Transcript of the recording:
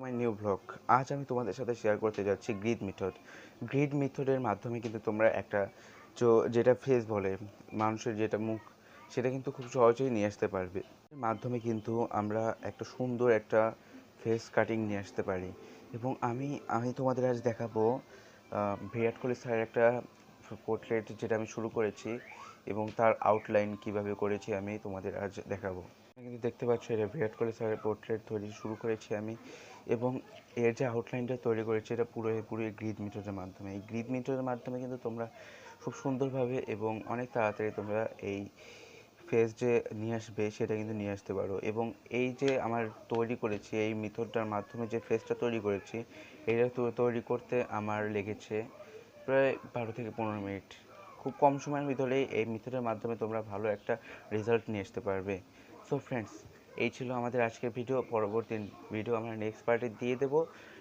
My new blog. আজ আমি তোমাদের সাথে শেয়ার করতে যাচ্ছি গ্রিড মেথড। গ্রিড মেথডের মাধ্যমে কিন্তু তোমরা একটা যেটা ফেস বলে মানুষের যেটা মুখ, সেটা কিন্তু খুব সহজেই নিয়ে আসতে পারবে। এর মাধ্যমে কিন্তু আমরা একটা সুন্দর একটা ফেস কাটিং নিয়ে আসতে পারি। এবং আমি আমি তোমাদের আজ দেখাবো বিরাট কোহলি স্যারের একটা পোর্ট্রেট যেটা আমি শুরু করেছি, এবং তার আউটলাইন কিভাবে করেছি আমি তোমাদের আজ দেখাবো। কিন্তু দেখতে পাচ্ছ, এটা বিরাট কোহলি স্যারের পোর্ট্রেট তৈরি শুরু করেছি আমি। এবং এর যে আউটলাইনটা তৈরি করেছি, এটা পুরো গ্রিড মেথডের মাধ্যমে। এই গ্রিড মেথডের মাধ্যমে কিন্তু তোমরা খুব সুন্দরভাবে এবং অনেক তাড়াতাড়ি তোমরা এই ফেস যে নিয়ে আসবে সেটা কিন্তু নিয়ে আসতে পারো। এবং এই যে আমার তৈরি করেছি এই মেথডটার মাধ্যমে যে ফেসটা তৈরি করেছি, এটা তৈরি করতে আমার লেগেছে প্রায় 12 থেকে 15 মিনিট। খুব কম সময়ের ভিতরেই এই মেথডের মাধ্যমে তোমরা ভালো একটা রেজাল্ট নিয়ে আসতে পারবে। সো ফ্রেন্ডস, এই ছিল আমাদের আজকের ভিডিও। পরবর্তী ভিডিও আমরা নেক্সট পার্টে দিয়ে দেবো।